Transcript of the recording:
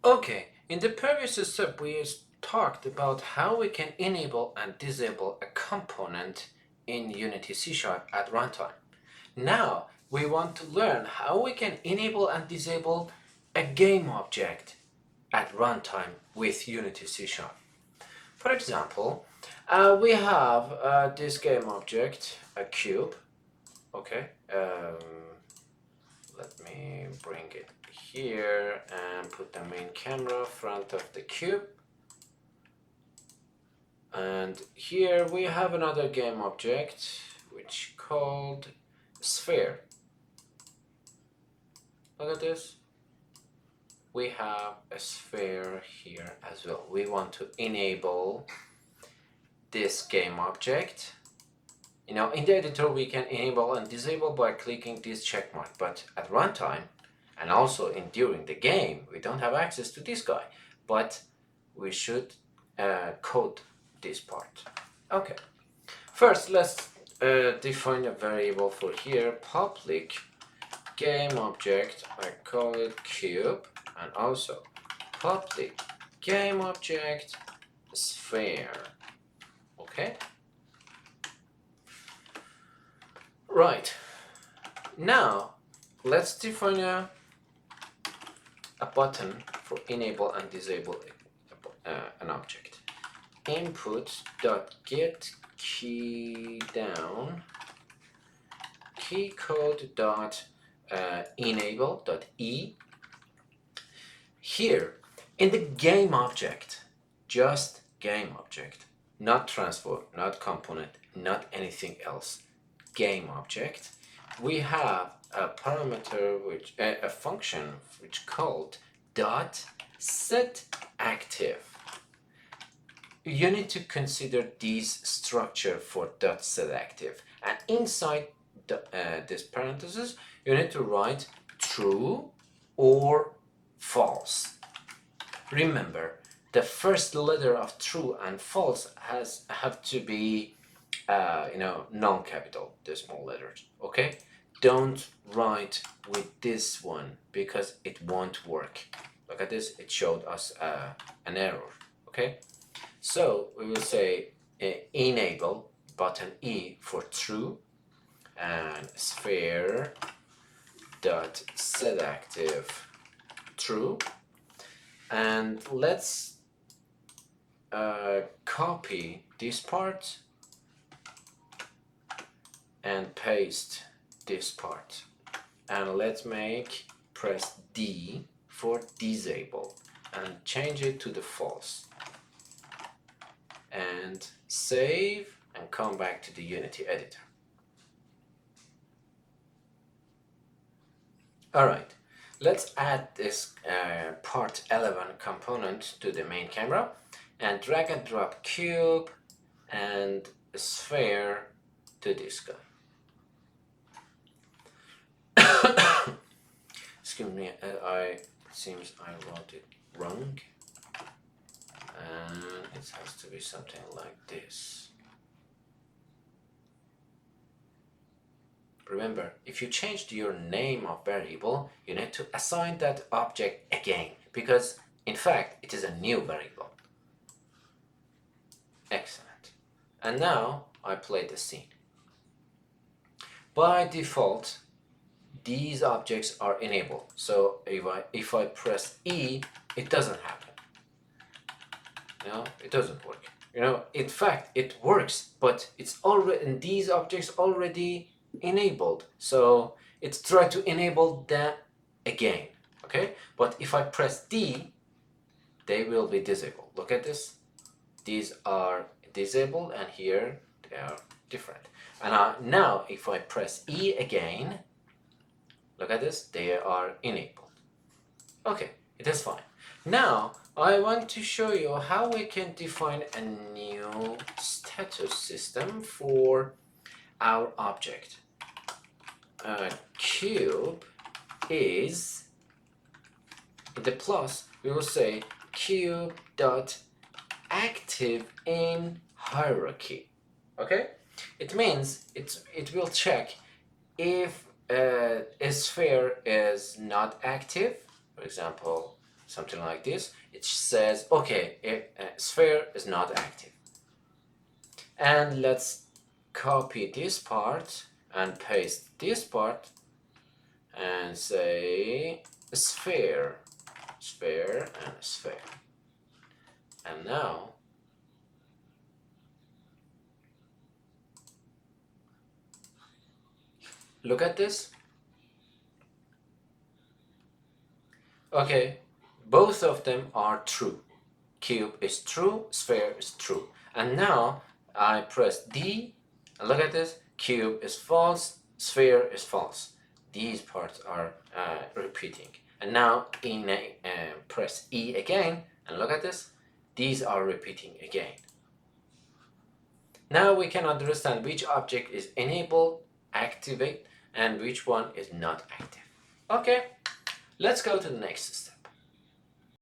Okay, in the previous step we talked about how we can enable and disable a component in Unity C# at runtime. Now we want to learn how we can enable and disable a game object at runtime with Unity C#. For example, we have this game object, a cube. Okay, let me bring it here and put the main camera front of the cube. And here we have another game object which called sphere. Look at this. We have a sphere here as well. We want to enable this game object. You know, in the editor we can enable and disable by clicking this check mark, but at runtime and also during the game we don't have access to this guy, but we should code this part. Okay, first let's define a variable for here, public game object, I call it cube, and also public game object sphere. Okay, right, now let's define a button for enable and disable an object. Input dot get key down key code dot enable dot e. Here in the game object, just game object, not transform, not component, not anything else, game object, we have a parameter which a function which called dot set active. You need to consider this structure for dot set active, and inside this parenthesis you need to write true or false. Remember, the first letter of true and false have to be non-capital, the small letters. Okay, don't write with this one because it won't work. Look at this, it showed us an error. Okay, so we will say enable button E for true and sphere dot set active true, and let's copy this part and paste this part, and let's press D for disable and change it to the false, and save and come back to the Unity editor. Alright, let's add this part 11 component to the main camera and drag and drop cube and sphere to this guy. Excuse me, it seems I wrote it wrong, and it has to be something like this. Remember, if you changed your name of variable, you need to assign that object again, because in fact it is a new variable. Excellent. And now I play the scene. By default, these objects are enabled. So if I press E, it doesn't happen. No, it doesn't work. You know, in fact, it works, but it's already, and these objects already enabled, so it's try to enable that again. Okay, but if I press D, they will be disabled. Look at this, these are disabled and here they are different. And now if I press E again, look at this, they are enabled. Okay, it is fine. Now I want to show you how we can define a new status system for our object. Cube is, in the plus we will say cube dot active in hierarchy. Okay, it means it will check if a sphere is not active. For example, something like this. It says, okay, sphere is not active. And let's copy this part and paste this part and say sphere, sphere, and sphere. And now look at this. Okay, both of them are true. Cube is true, sphere is true. And now I press D, and look at this. Cube is false, sphere is false. These parts are repeating. And now press E again, and look at this. These are repeating again. Now we can understand which object is enabled, activate, and which one is not active. Okay, let's go to the next step.